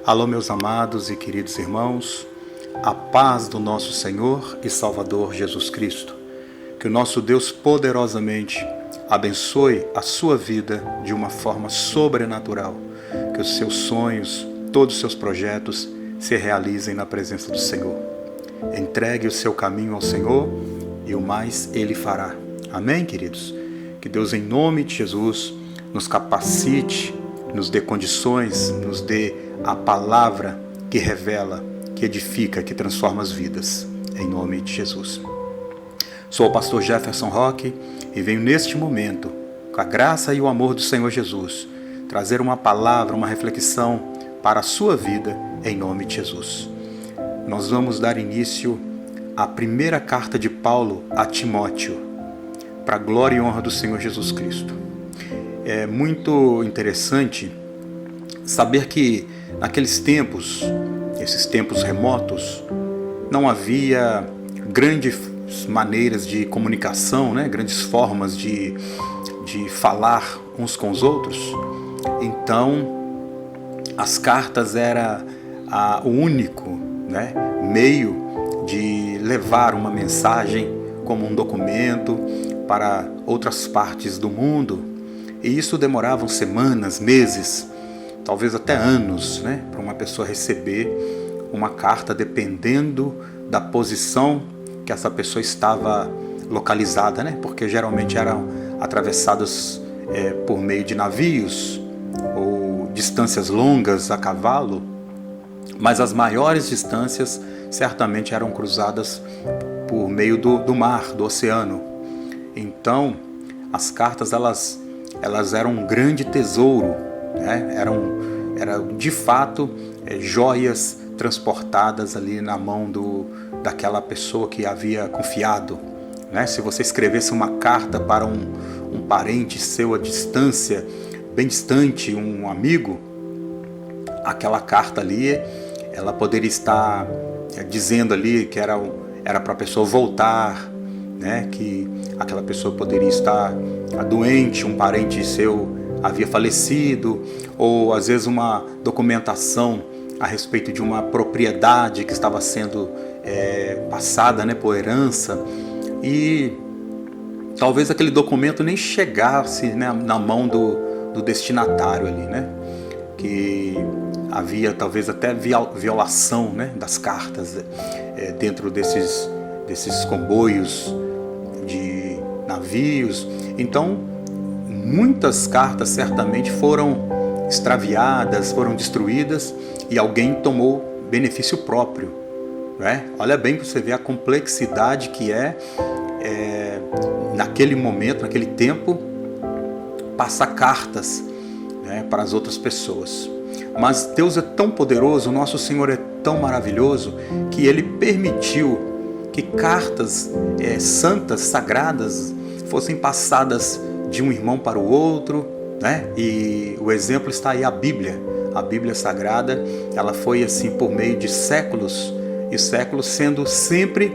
Alô, meus amados e queridos irmãos, a paz do nosso Senhor e Salvador Jesus Cristo. Que o nosso Deus poderosamente abençoe a sua vida de uma forma sobrenatural. Que os seus sonhos, todos os seus projetos se realizem na presença do Senhor. Entregue o seu caminho ao Senhor e o mais Ele fará. Amém, queridos? Que Deus, em nome de Jesus, nos capacite, nos dê condições, nos dê a palavra que revela, que edifica, que transforma as vidas. Em nome de Jesus. Sou o pastor Jefferson Roque e venho neste momento, com a graça e o amor do Senhor Jesus, trazer uma palavra, uma reflexão para a sua vida, em nome de Jesus. Nós vamos dar início à primeira carta de Paulo a Timóteo, para a glória e honra do Senhor Jesus Cristo. É muito interessante saber que naqueles tempos, esses tempos remotos, não havia grandes maneiras de comunicação, grandes formas de falar uns com os outros. Então, as cartas eram o único meio de levar uma mensagem como um documento para outras partes do mundo. E isso demorava semanas, meses, talvez até anos, para uma pessoa receber uma carta, dependendo da posição que essa pessoa estava localizada, porque geralmente eram atravessadas por meio de navios ou distâncias longas a cavalo, mas as maiores distâncias certamente eram cruzadas por meio do mar, do oceano. Então, as cartas elas eram um grande tesouro, eram de fato joias transportadas ali na mão daquela pessoa que havia confiado. Se você escrevesse uma carta para um parente seu à distância, bem distante, um amigo, aquela carta ali, ela poderia estar dizendo ali que era para a pessoa voltar, que aquela pessoa poderia estar doente, um parente seu havia falecido, ou às vezes uma documentação a respeito de uma propriedade que estava sendo passada por herança, e talvez aquele documento nem chegasse na mão do destinatário ali, que havia talvez até violação das cartas dentro desses comboios de navios. Então, muitas cartas certamente foram extraviadas, foram destruídas, e alguém tomou benefício próprio. Olha bem para você ver a complexidade que naquele momento, naquele tempo, passar cartas para as outras pessoas. Mas Deus é tão poderoso, o nosso Senhor é tão maravilhoso, que Ele permitiu que cartas santas, sagradas, fossem passadas de um irmão para o outro, E o exemplo está aí, a Bíblia Sagrada. Ela foi assim por meio de séculos e séculos, sendo sempre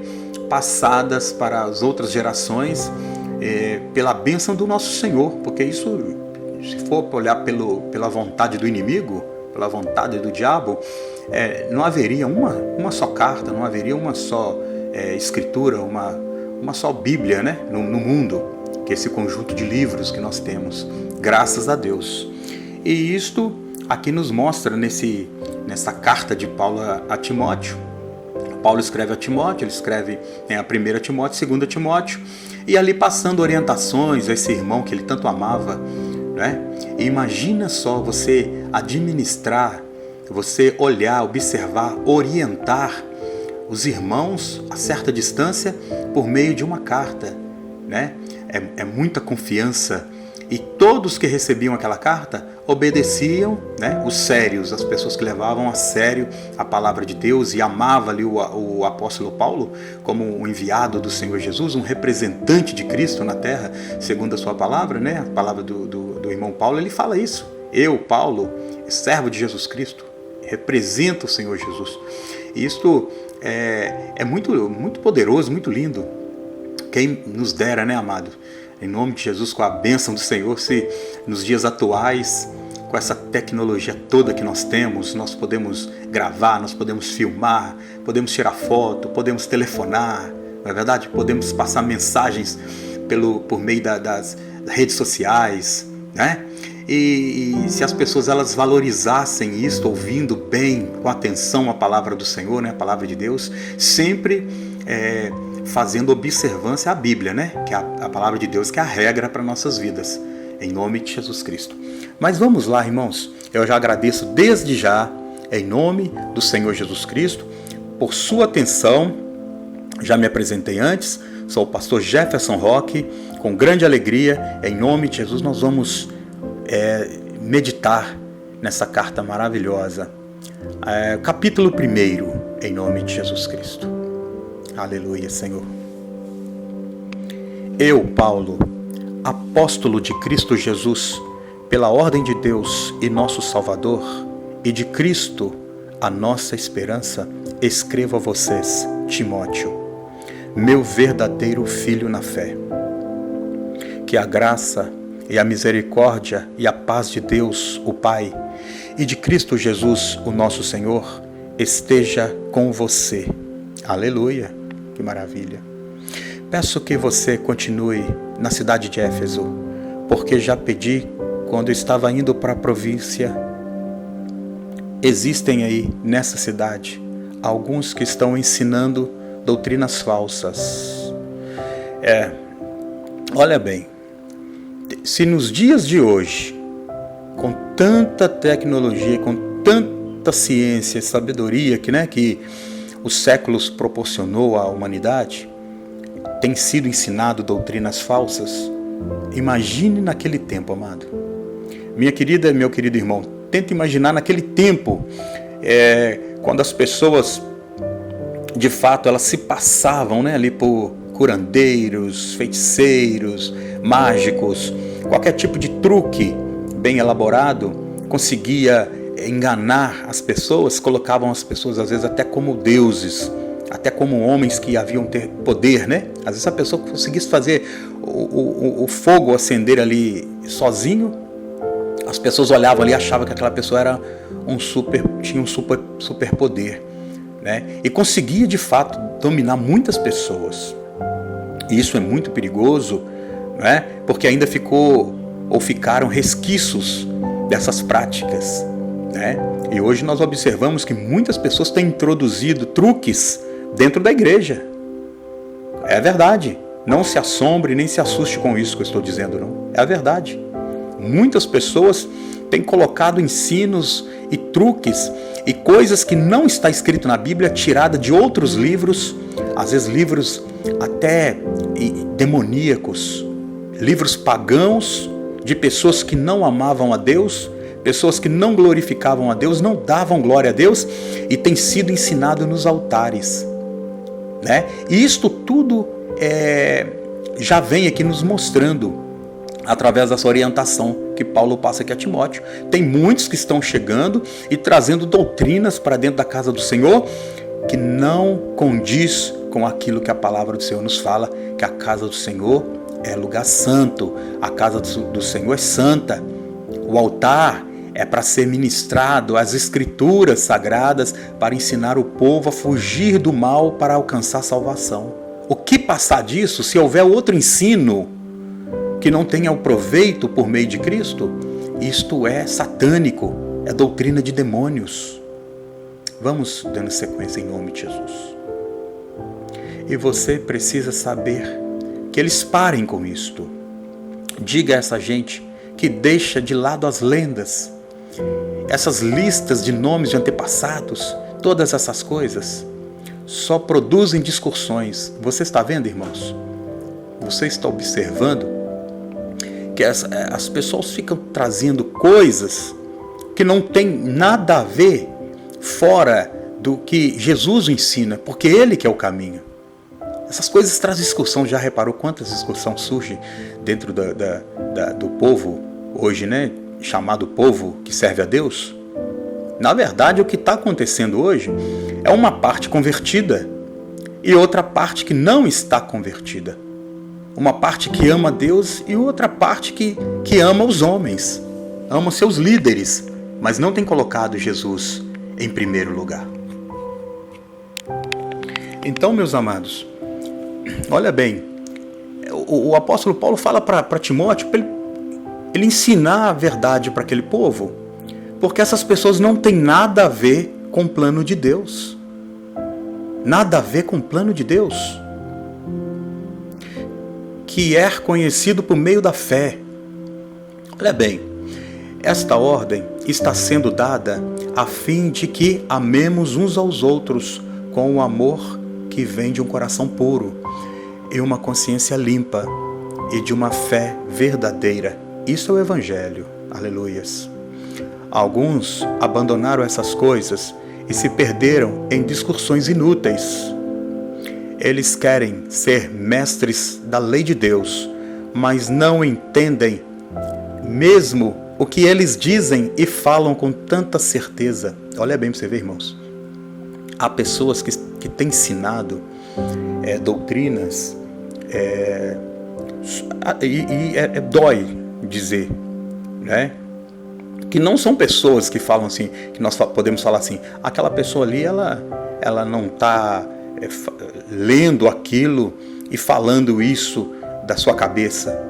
passadas para as outras gerações pela bênção do nosso Senhor, porque isso, se for olhar pela vontade do inimigo, pela vontade do diabo, não haveria uma só carta, não haveria uma só escritura, uma só Bíblia no mundo, que é esse conjunto de livros que nós temos, graças a Deus. E isto aqui nos mostra nessa carta de Paulo a Timóteo. Paulo escreve a Timóteo, ele escreve a 1 Timóteo, 2 Timóteo, e ali passando orientações a esse irmão que ele tanto amava. E imagina só você administrar, você olhar, observar, orientar os irmãos a certa distância por meio de uma carta. É muita confiança. E todos que recebiam aquela carta obedeciam, os sérios, as pessoas que levavam a sério a palavra de Deus e amavam ali o apóstolo Paulo como um enviado do Senhor Jesus, um representante de Cristo na terra, segundo a sua palavra, a palavra do irmão Paulo. Ele fala isso: eu, Paulo, servo de Jesus Cristo, represento o Senhor Jesus. E isto é muito, muito poderoso, muito lindo. Quem nos dera, amado, em nome de Jesus, com a bênção do Senhor, se nos dias atuais com essa tecnologia toda que nós temos, nós podemos gravar, nós podemos filmar, podemos tirar foto, podemos telefonar, não é verdade? Podemos passar mensagens por meio das redes sociais, né? E se as pessoas elas valorizassem isso, ouvindo bem, com atenção a palavra do Senhor, né? A palavra de Deus, sempre fazendo observância à Bíblia, né? Que é a palavra de Deus, que é a regra para nossas vidas, em nome de Jesus Cristo. Mas vamos lá, irmãos, eu já agradeço desde já, em nome do Senhor Jesus Cristo, por sua atenção. Já me apresentei antes, sou o pastor Jefferson Roque, com grande alegria, em nome de Jesus, nós vamos meditar nessa carta maravilhosa. Capítulo 1, em nome de Jesus Cristo. Aleluia, Senhor. Eu, Paulo, apóstolo de Cristo Jesus, pela ordem de Deus e nosso Salvador, e de Cristo, a nossa esperança, escrevo a vocês, Timóteo, meu verdadeiro filho na fé. Que a graça e a misericórdia e a paz de Deus, o Pai, e de Cristo Jesus, o nosso Senhor, esteja com você. Aleluia, que maravilha. Peço que você continue na cidade de Éfeso, porque já pedi quando estava indo para a província. Existem aí nessa cidade alguns que estão ensinando doutrinas falsas. Olha bem, se nos dias de hoje, com tanta tecnologia, com tanta ciência e sabedoria que os séculos proporcionou à humanidade, tem sido ensinado doutrinas falsas, imagine naquele tempo, amado. Minha querida, meu querido irmão, tenta imaginar naquele tempo, quando as pessoas, de fato, elas se passavam, né, ali por curandeiros, feiticeiros, mágicos, qualquer tipo de truque bem elaborado conseguia enganar as pessoas, colocavam as pessoas às vezes até como deuses, até como homens que haviam ter poder, né? Às vezes a pessoa conseguisse fazer o fogo acender ali sozinho, as pessoas olhavam ali e achavam que aquela pessoa era tinha um super poder, né? E conseguia de fato dominar muitas pessoas. E isso é muito perigoso, né? Porque ainda ficaram resquícios dessas práticas, né? E hoje nós observamos que muitas pessoas têm introduzido truques dentro da igreja. É verdade. Não se assombre nem se assuste com isso que eu estou dizendo, não. É a verdade. Muitas pessoas têm colocado ensinos e truques e coisas que não está escrito na Bíblia, tirada de outros livros, às vezes livros até demoníacos, livros pagãos, de pessoas que não amavam a Deus, pessoas que não glorificavam a Deus, não davam glória a Deus, e tem sido ensinado nos altares, né? E isto tudo já vem aqui nos mostrando, através dessa orientação que Paulo passa aqui a Timóteo. Tem muitos que estão chegando e trazendo doutrinas para dentro da casa do Senhor que não condiz com aquilo que a palavra do Senhor nos fala, que a casa do Senhor é lugar santo, a casa do Senhor é santa, o altar é para ser ministrado, as escrituras sagradas para ensinar o povo a fugir do mal para alcançar salvação. O que passar disso, se houver outro ensino que não tenha o proveito por meio de Cristo, isto é satânico, é doutrina de demônios. Vamos dando sequência em nome de Jesus. E você precisa saber que eles parem com isto. Diga a essa gente que deixa de lado as lendas, essas listas de nomes de antepassados, todas essas coisas só produzem discussões. Você está vendo, irmãos? Você está observando que as pessoas ficam trazendo coisas que não tem nada a ver fora do que Jesus ensina, porque Ele que é o caminho. Essas coisas trazem discussão. Já reparou quantas discussões surgem dentro do povo hoje, né? Chamado povo que serve a Deus? Na verdade, o que está acontecendo hoje é uma parte convertida e outra parte que não está convertida. Uma parte que ama Deus e outra parte que ama os homens. amam seus líderes, mas não têm colocado Jesus em primeiro lugar. Então, meus amados, olha bem, o apóstolo Paulo fala para Timóteo para ele ensinar a verdade para aquele povo, porque essas pessoas não têm nada a ver com o plano de Deus. Nada a ver com o plano de Deus, que é conhecido por meio da fé. Olha bem, esta ordem está sendo dada a fim de que amemos uns aos outros com o amor que vem de um coração puro e uma consciência limpa e de uma fé verdadeira. Isso é o Evangelho. Aleluias. Alguns abandonaram essas coisas e se perderam em discussões inúteis. Eles querem ser mestres da lei de Deus, mas não entendem mesmo o que eles dizem e falam com tanta certeza. Olha bem para você ver, irmãos. Há pessoas que têm ensinado doutrinas, dói dizer, né? Que não são pessoas que falam assim, que nós podemos falar assim, aquela pessoa ali, ela não está lendo aquilo e falando isso da sua cabeça.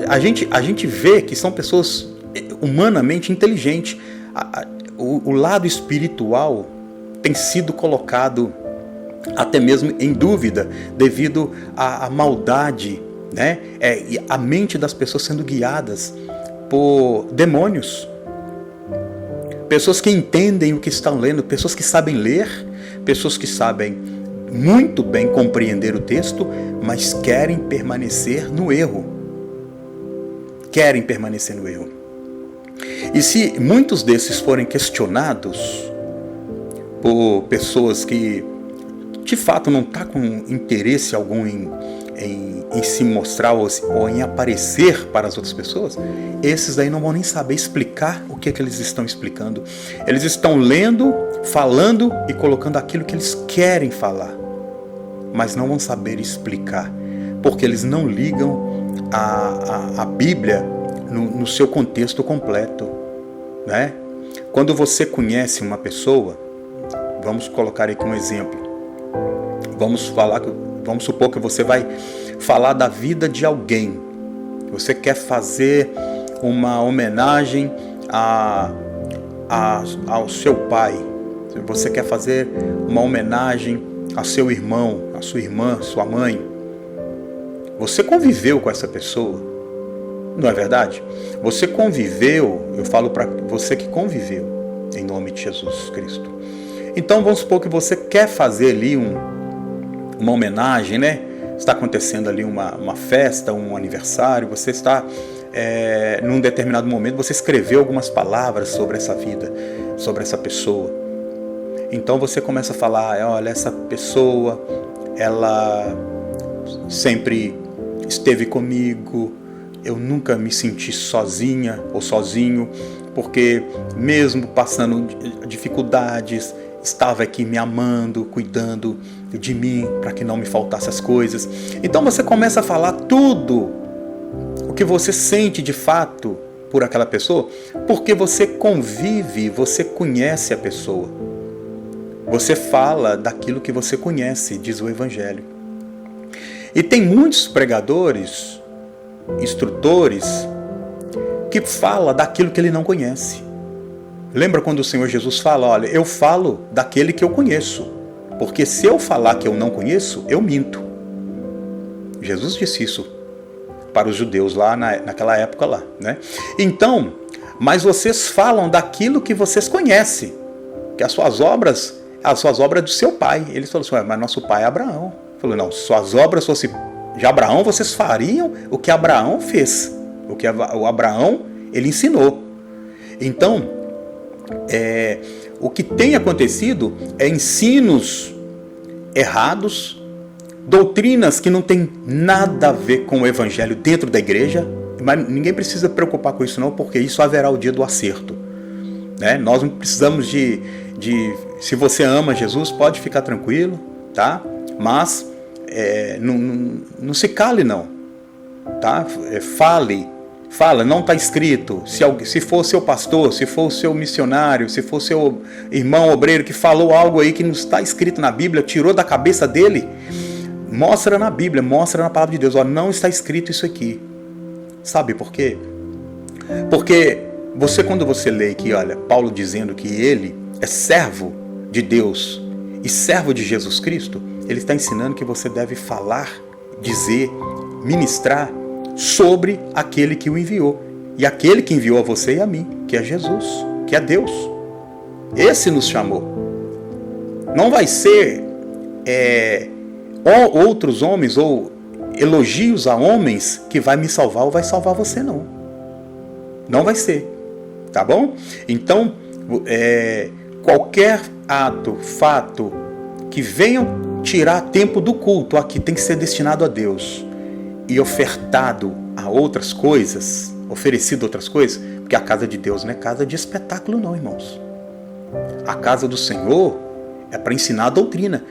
A gente vê que são pessoas humanamente inteligentes. O lado espiritual tem sido colocado até mesmo em dúvida devido à maldade, né? E a mente das pessoas sendo guiadas por demônios. Pessoas que entendem o que estão lendo, pessoas que sabem ler, pessoas que sabem muito bem compreender o texto, mas querem permanecer no erro. Querem permanecer no erro. E se muitos desses forem questionados por pessoas que de fato não estão com interesse algum em se mostrar ou em aparecer para as outras pessoas, esses aí não vão nem saber explicar o que eles estão explicando. Eles estão lendo, falando e colocando aquilo que eles querem falar, mas não vão saber explicar, porque eles não ligam a Bíblia no seu contexto completo, né? Quando você conhece uma pessoa, vamos colocar aqui um exemplo. Vamos supor que você vai falar da vida de alguém. Você quer fazer uma homenagem ao seu pai. Você quer fazer uma homenagem ao seu irmão, à sua irmã, sua mãe. Você conviveu com essa pessoa, não é verdade? Você conviveu, eu falo para você que conviveu, em nome de Jesus Cristo. Então vamos supor que você quer fazer ali uma homenagem, né? Está acontecendo ali uma festa, um aniversário, você está num determinado momento, você escreveu algumas palavras sobre essa vida, sobre essa pessoa. Então você começa a falar, olha, essa pessoa, ela sempre esteve comigo, eu nunca me senti sozinha ou sozinho, porque mesmo passando dificuldades, estava aqui me amando, cuidando de mim, para que não me faltasse as coisas. Então você começa a falar tudo o que você sente de fato por aquela pessoa, porque você convive, você conhece a pessoa. Você fala daquilo que você conhece, diz o Evangelho. E tem muitos pregadores, instrutores, que falam daquilo que ele não conhece. Lembra quando o Senhor Jesus fala, olha, eu falo daquele que eu conheço, porque se eu falar que eu não conheço, eu minto. Jesus disse isso para os judeus lá naquela época lá, né? Então, mas vocês falam daquilo que vocês conhecem, que as suas obras do seu pai. Ele falou assim, mas nosso pai é Abraão. Ele falou, não, se suas obras fossem de Abraão, vocês fariam o que Abraão fez, o que o Abraão, ele ensinou. Então, o que tem acontecido é ensinos errados, doutrinas que não tem nada a ver com o Evangelho dentro da igreja, mas ninguém precisa preocupar com isso não, porque isso haverá o dia do acerto, né? Nós não precisamos se você ama Jesus, pode ficar tranquilo, tá? Mas não se cale não, tá? Fala, não está escrito. Se for seu pastor, se for seu missionário, se for seu irmão obreiro que falou algo aí que não está escrito na Bíblia, tirou da cabeça dele, mostra na Bíblia, mostra na palavra de Deus. Ó, não está escrito isso aqui. Sabe por quê? Porque quando você lê aqui, olha, Paulo dizendo que ele é servo de Deus e servo de Jesus Cristo, ele está ensinando que você deve falar, dizer, ministrar sobre aquele que o enviou. E aquele que enviou a você e a mim, que é Jesus, que é Deus. Esse nos chamou. Não vai ser outros homens ou elogios a homens que vai me salvar ou vai salvar você, não. Não vai ser. Tá bom? Então, qualquer ato, fato que venham tirar tempo do culto aqui tem que ser destinado a Deus e ofertado a outras coisas, oferecido a outras coisas, porque a casa de Deus não é casa de espetáculo não, irmãos. A casa do Senhor é para ensinar a doutrina,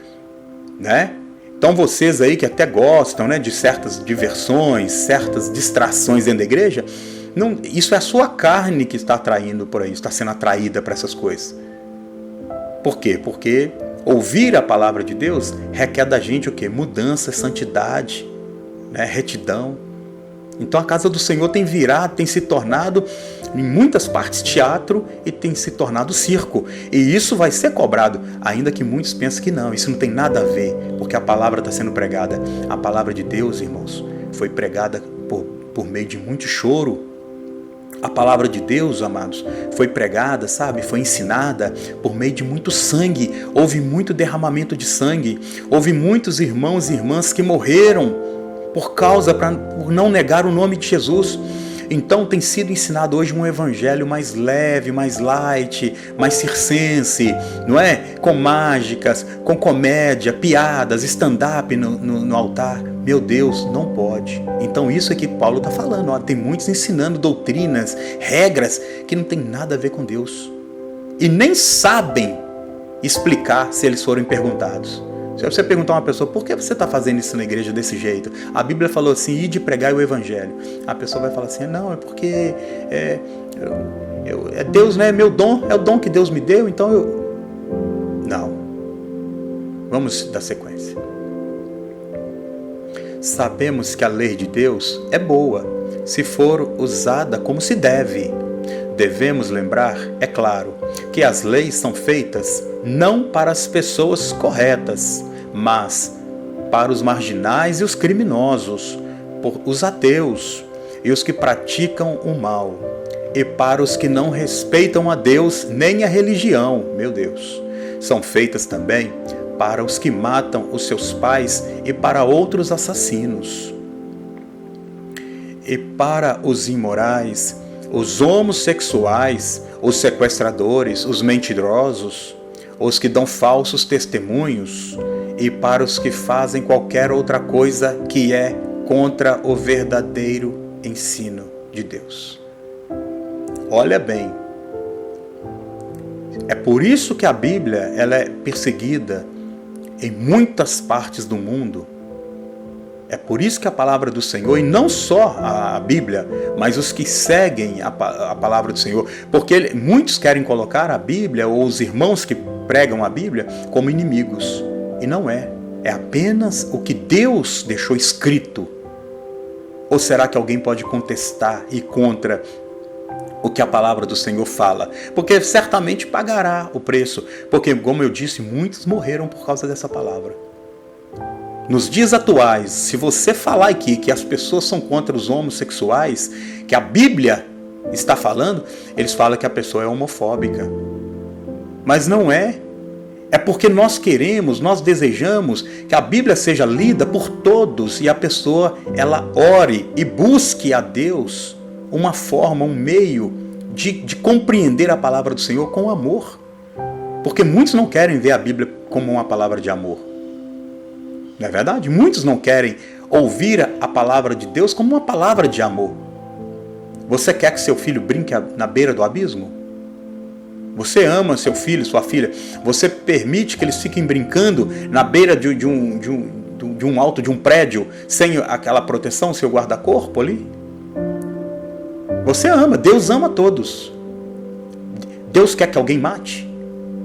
né? Então vocês aí que até gostam, né, de certas diversões, certas distrações dentro da igreja, não, isso é a sua carne que está atraindo por aí, está sendo atraída para essas coisas. Por quê? Porque ouvir a palavra de Deus requer da gente o quê? Mudança, santidade, né? Retidão. Então a casa do Senhor tem se tornado em muitas partes teatro e tem se tornado circo. E isso vai ser cobrado, ainda que muitos pensem que não, isso não tem nada a ver, porque a palavra está sendo pregada. A palavra de Deus, irmãos, foi pregada por meio de muito choro. A palavra de Deus, amados, foi pregada, sabe? Foi ensinada por meio de muito sangue. Houve muito derramamento de sangue. Houve muitos irmãos e irmãs que morreram por não negar o nome de Jesus. Então tem sido ensinado hoje um evangelho mais leve, mais light, mais circense, não é? Com mágicas, com comédia, piadas, stand-up no altar. Meu Deus, não pode. Então isso é que Paulo está falando. Ó, tem muitos ensinando doutrinas, regras que não tem nada a ver com Deus. E nem sabem explicar se eles forem perguntados. Se você perguntar a uma pessoa, por que você está fazendo isso na igreja desse jeito? A Bíblia falou assim, ide pregar o evangelho. A pessoa vai falar assim, não, é porque é Deus, né? É meu dom, é o dom que Deus me deu, então eu... Não. Vamos dar sequência. Sabemos que a lei de Deus é boa, se for usada como se deve. Devemos lembrar, é claro, que as leis são feitas não para as pessoas corretas, mas para os marginais e os criminosos, os ateus e os que praticam o mal, e para os que não respeitam a Deus nem a religião, meu Deus. São feitas também para os que matam os seus pais e para outros assassinos, e para os imorais, os homossexuais, os sequestradores, os mentirosos, os que dão falsos testemunhos, e para os que fazem qualquer outra coisa que é contra o verdadeiro ensino de Deus. Olha bem, é por isso que a Bíblia ela é perseguida em muitas partes do mundo. É por isso que a palavra do Senhor, e não só a Bíblia, mas os que seguem a palavra do Senhor, porque muitos querem colocar a Bíblia, ou os irmãos que pregam a Bíblia, como inimigos. E não é. É apenas o que Deus deixou escrito. Ou será que alguém pode contestar e contra o que a palavra do Senhor fala? Porque certamente pagará o preço. Porque, como eu disse, muitos morreram por causa dessa palavra. Nos dias atuais, se você falar aqui que as pessoas são contra os homossexuais, que a Bíblia está falando, eles falam que a pessoa é homofóbica. Mas não é. É porque nós queremos, nós desejamos que a Bíblia seja lida por todos e a pessoa ela ore e busque a Deus uma forma, um meio de compreender a palavra do Senhor com amor. Porque muitos não querem ver a Bíblia como uma palavra de amor. Não é verdade? Muitos não querem ouvir a palavra de Deus como uma palavra de amor. Você quer que seu filho brinque na beira do abismo? Você ama seu filho, sua filha? Você permite que eles fiquem brincando na beira de um alto de um prédio sem aquela proteção, seu guarda-corpo ali? Você ama, Deus ama todos. Deus quer que alguém mate?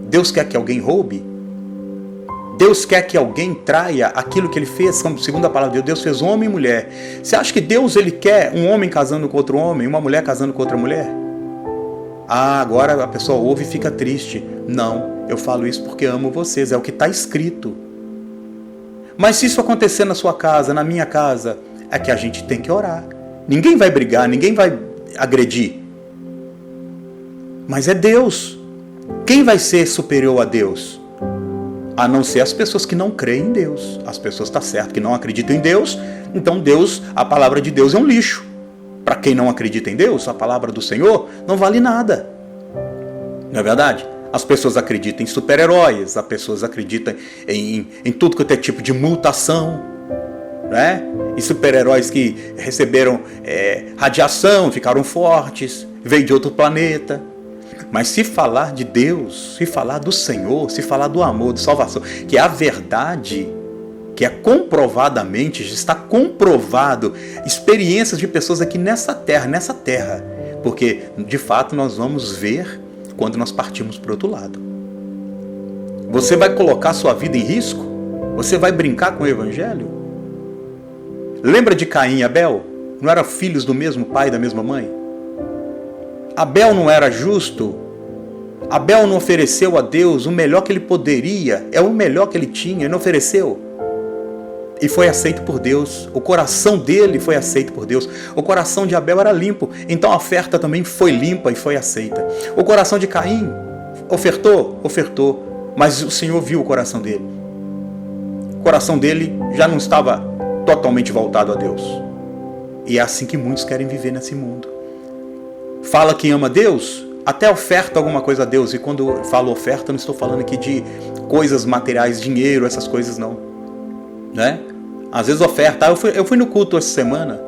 Deus quer que alguém roube? Deus quer que alguém traia aquilo que ele fez, segundo a palavra de Deus fez homem e mulher. Você acha que Deus ele quer um homem casando com outro homem, uma mulher casando com outra mulher? Ah, agora a pessoa ouve e fica triste. Não, eu falo isso porque amo vocês, é o que está escrito. Mas se isso acontecer na sua casa, na minha casa, é que a gente tem que orar. Ninguém vai brigar, ninguém vai agredir. Mas é Deus. Quem vai ser superior a Deus? A não ser as pessoas que não creem em Deus. As pessoas, tá certo, que não acreditam em Deus. Então Deus, a palavra de Deus é um lixo. Para quem não acredita em Deus, a palavra do Senhor não vale nada. Não é verdade? As pessoas acreditam em super-heróis, as pessoas acreditam em tudo que é tipo de mutação, né? E super-heróis que receberam radiação, ficaram fortes, veio de outro planeta. Mas se falar de Deus, se falar do Senhor, se falar do amor, de salvação, que é a verdade, que é comprovadamente, está comprovado, experiências de pessoas aqui nessa terra, porque de fato nós vamos ver quando nós partimos para o outro lado. Você vai colocar sua vida em risco? Você vai brincar com o Evangelho? Lembra de Caim e Abel? Não eram filhos do mesmo pai e da mesma mãe? Abel não era justo? Abel não ofereceu a Deus o melhor que ele poderia, é o melhor que ele tinha, ele não ofereceu. E foi aceito por Deus, o coração dele foi aceito por Deus. O coração de Abel era limpo, então a oferta também foi limpa e foi aceita. O coração de Caim ofertou, mas o Senhor viu o coração dele. O coração dele já não estava totalmente voltado a Deus. E é assim que muitos querem viver nesse mundo. Fala que ama Deus, até oferta alguma coisa a Deus. E quando eu falo oferta, não estou falando aqui de coisas materiais, dinheiro, essas coisas não. Né? Às vezes oferta. Eu fui no culto essa semana.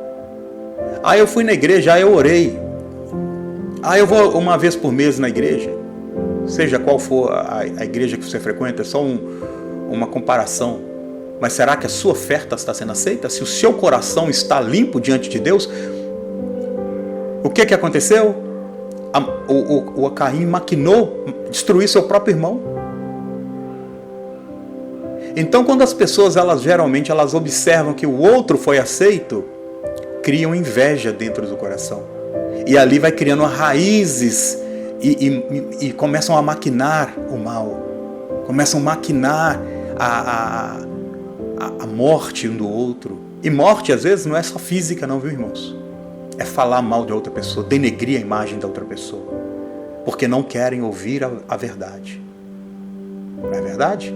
Eu fui na igreja, eu orei. Eu vou uma vez por mês na igreja. Seja qual for a igreja que você frequenta, é só uma comparação. Mas será que a sua oferta está sendo aceita? Se o seu coração está limpo diante de Deus, o que aconteceu? O Caim maquinou destruir seu próprio irmão. Então, quando as pessoas, geralmente observam que o outro foi aceito, criam inveja dentro do coração. E ali vai criando raízes e começam a maquinar o mal. Começam a maquinar a morte um do outro. E morte, às vezes, não é só física não, viu, irmãos? É falar mal de outra pessoa, denegrir a imagem da outra pessoa. Porque não querem ouvir a verdade. Não é verdade?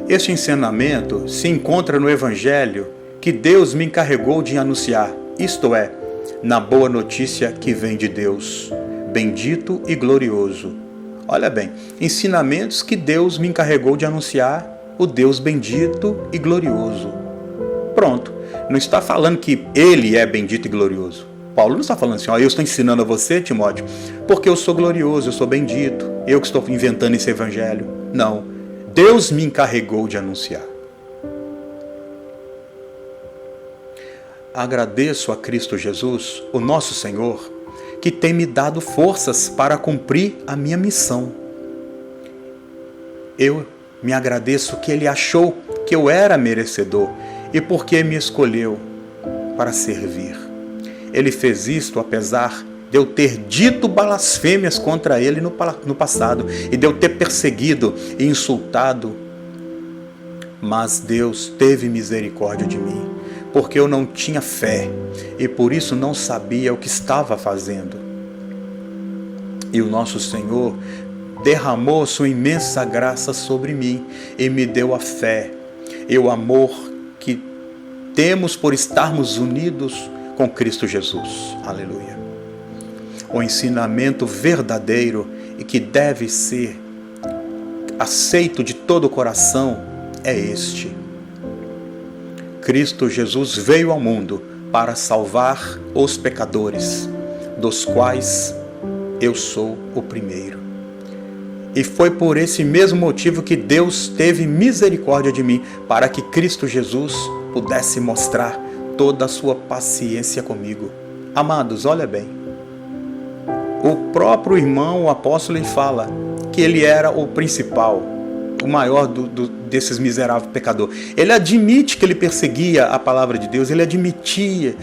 Este ensinamento se encontra no Evangelho que Deus me encarregou de anunciar, isto é, na boa notícia que vem de Deus, bendito e glorioso. Olha bem, ensinamentos que Deus me encarregou de anunciar, o Deus bendito e glorioso. Pronto, não está falando que Ele é bendito e glorioso. Paulo não está falando assim, eu estou ensinando a você, Timóteo, porque eu sou glorioso, eu sou bendito, eu que estou inventando esse Evangelho. Não. Deus me encarregou de anunciar. Agradeço a Cristo Jesus, o nosso Senhor, que tem me dado forças para cumprir a minha missão. Eu me agradeço que Ele achou que eu era merecedor e porque me escolheu para servir. Ele fez isto apesar de eu ter dito blasfêmias contra Ele no passado e de eu ter perseguido e insultado. Mas Deus teve misericórdia de mim, porque eu não tinha fé e por isso não sabia o que estava fazendo. E o nosso Senhor derramou sua imensa graça sobre mim e me deu a fé e o amor que temos por estarmos unidos com Cristo Jesus. Aleluia. O ensinamento verdadeiro e que deve ser aceito de todo o coração é este. Cristo Jesus veio ao mundo para salvar os pecadores, dos quais eu sou o primeiro. E foi por esse mesmo motivo que Deus teve misericórdia de mim, para que Cristo Jesus pudesse mostrar toda a sua paciência comigo. Amados, olha bem. O próprio irmão, o apóstolo, ele fala que ele era o principal, o maior desses miseráveis pecadores. Ele admite que ele perseguia a palavra de Deus, ele admite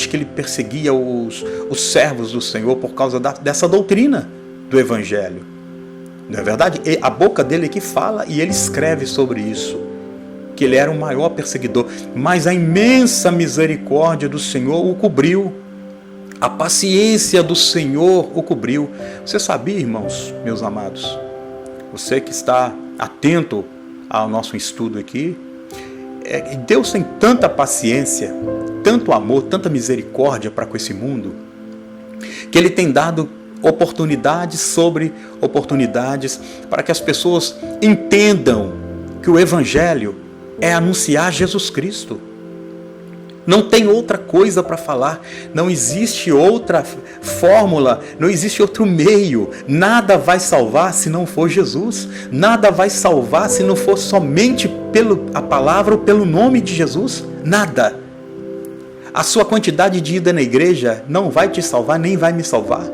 que ele perseguia os servos do Senhor por causa dessa doutrina do Evangelho. Não é verdade? A boca dele é que fala e ele escreve sobre isso, que ele era o maior perseguidor, mas a imensa misericórdia do Senhor o cobriu. A paciência do Senhor o cobriu. Você sabia, irmãos, meus amados, você que está atento ao nosso estudo aqui, Deus tem tanta paciência, tanto amor, tanta misericórdia para com esse mundo, que Ele tem dado oportunidades sobre oportunidades para que as pessoas entendam que o Evangelho é anunciar Jesus Cristo. Não tem outra coisa para falar, não existe outra fórmula, não existe outro meio. Nada vai salvar se não for Jesus. Nada vai salvar se não for somente pela palavra ou pelo nome de Jesus. Nada. A sua quantidade de ida na igreja não vai te salvar, nem vai me salvar.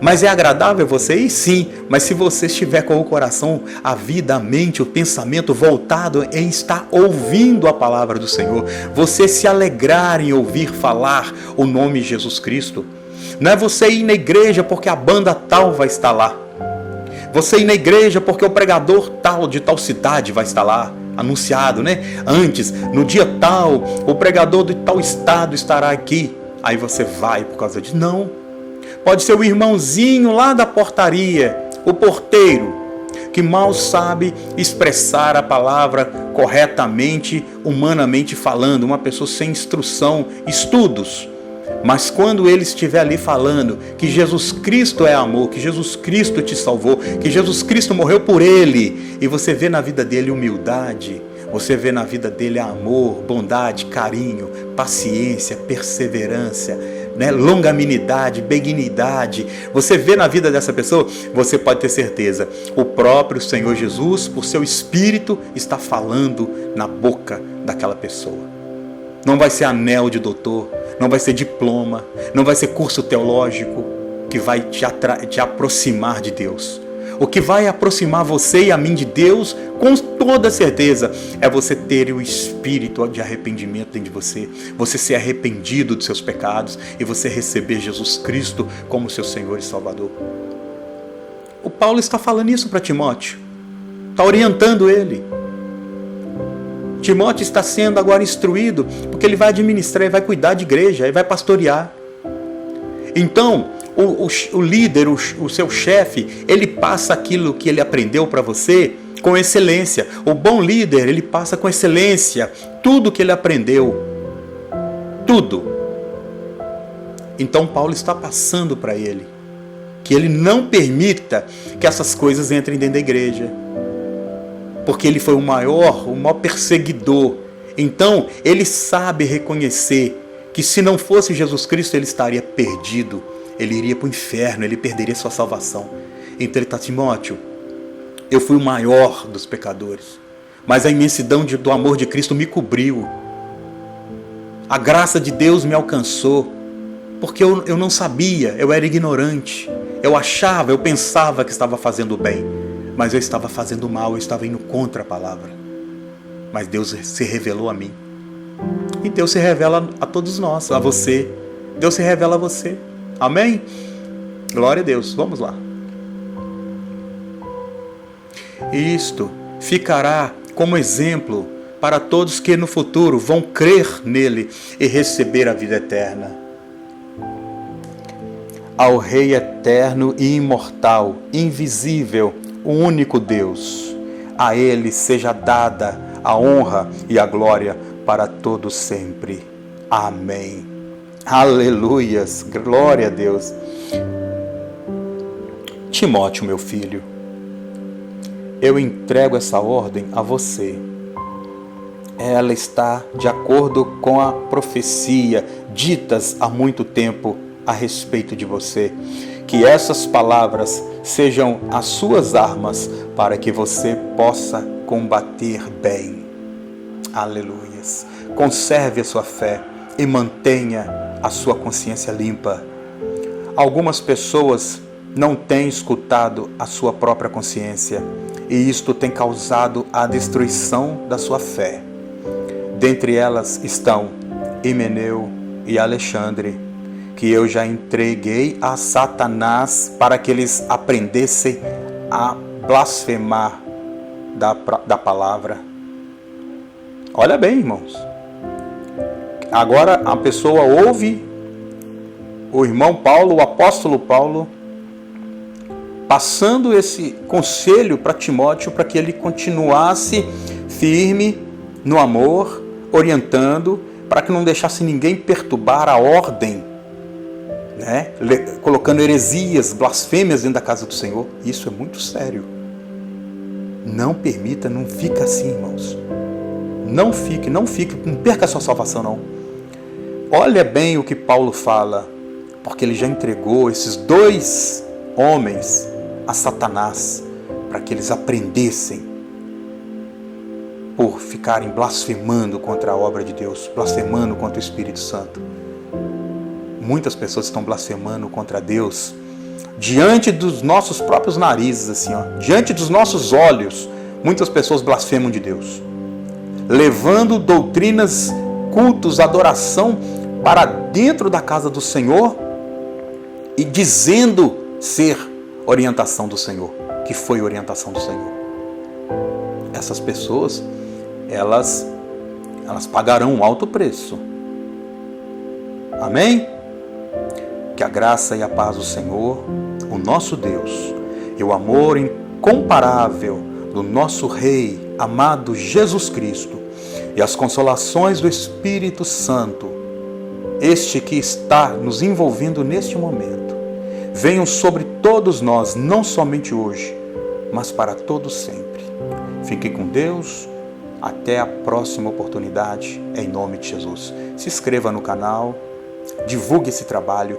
Mas é agradável você ir? Sim, mas se você estiver com o coração, a vida, a mente, o pensamento voltado em estar ouvindo a palavra do Senhor, você se alegrar em ouvir falar o nome de Jesus Cristo. Não é você ir na igreja porque a banda tal vai estar lá. Você ir na igreja porque o pregador tal de tal cidade vai estar lá, anunciado, né? Antes, no dia tal, o pregador de tal estado estará aqui. Aí você vai por causa disso. Não. Pode ser o irmãozinho lá da portaria, o porteiro, que mal sabe expressar a palavra corretamente, humanamente falando, uma pessoa sem instrução, estudos. Mas quando ele estiver ali falando que Jesus Cristo é amor, que Jesus Cristo te salvou, que Jesus Cristo morreu por ele, e você vê na vida dele humildade, você vê na vida dele amor, bondade, carinho, paciência, perseverança, né? Longanimidade, benignidade, você vê na vida dessa pessoa, você pode ter certeza, o próprio Senhor Jesus, por seu Espírito, está falando na boca daquela pessoa. Não vai ser anel de doutor, não vai ser diploma, não vai ser curso teológico que vai te aproximar de Deus. O que vai aproximar você e a mim de Deus, com toda certeza, é você ter o espírito de arrependimento dentro de você. Você ser arrependido dos seus pecados e você receber Jesus Cristo como seu Senhor e Salvador. O Paulo está falando isso para Timóteo. Está orientando ele. Timóteo está sendo agora instruído, porque ele vai administrar, ele vai cuidar de igreja, ele vai pastorear. Então, o líder, o seu chefe, ele passa aquilo que ele aprendeu para você com excelência. O bom líder, ele passa com excelência tudo que ele aprendeu. Tudo. Então Paulo está passando para ele que ele não permita que essas coisas entrem dentro da igreja. Porque ele foi o maior perseguidor. Então ele sabe reconhecer que se não fosse Jesus Cristo, ele estaria perdido. Ele iria para o inferno, ele perderia sua salvação. Então ele está, Timóteo, eu fui o maior dos pecadores, mas a imensidão do amor de Cristo me cobriu. A graça de Deus me alcançou, porque eu não sabia, eu era ignorante. Eu pensava que estava fazendo bem, mas eu estava fazendo mal, eu estava indo contra a palavra. Mas Deus se revelou a mim. E Deus se revela a todos nós, a você. Deus se revela a você. Amém? Glória a Deus. Vamos lá. Isto ficará como exemplo para todos que no futuro vão crer nele e receber a vida eterna. Ao Rei eterno e imortal, invisível, o único Deus, a ele seja dada a honra e a glória para todos sempre. Amém. Aleluias, glória a Deus. Timóteo, meu filho, eu entrego essa ordem a você. Ela está de acordo com a profecia ditas há muito tempo a respeito de você. Que essas palavras sejam as suas armas para que você possa combater bem. Aleluias. conserve a sua fé e mantenha a sua consciência limpa. Algumas pessoas não têm escutado a sua própria consciência e isto tem causado a destruição da sua fé. Dentre elas estão Himeneu e Alexandre, que eu já entreguei a Satanás para que eles aprendessem a blasfemar da palavra. Olha bem, irmãos. Agora a pessoa ouve o irmão Paulo, o apóstolo Paulo, passando esse conselho para Timóteo para que ele continuasse firme no amor, orientando, para que não deixasse ninguém perturbar a ordem, né? Colocando heresias, blasfêmias dentro da casa do Senhor. Isso é muito sério. Não permita, não fica assim, irmãos. Não fique, não perca a sua salvação, não. Olha bem o que Paulo fala, porque ele já entregou esses 2 homens a Satanás, para que eles aprendessem por ficarem blasfemando contra a obra de Deus, blasfemando contra o Espírito Santo. Muitas pessoas estão blasfemando contra Deus diante dos nossos próprios narizes, assim, ó, diante dos nossos olhos. Muitas pessoas blasfemam de Deus, levando doutrinas, cultos, adoração para dentro da casa do Senhor e dizendo ser orientação do Senhor, que foi orientação do Senhor. Essas pessoas, elas pagarão um alto preço. Amém? Que a graça e a paz do Senhor, o nosso Deus, e o amor incomparável do nosso Rei, amado Jesus Cristo, e as consolações do Espírito Santo, este que está nos envolvendo neste momento, venham sobre todos nós, não somente hoje, mas para todos sempre. Fique com Deus, até a próxima oportunidade, em nome de Jesus. Se inscreva no canal, divulgue esse trabalho.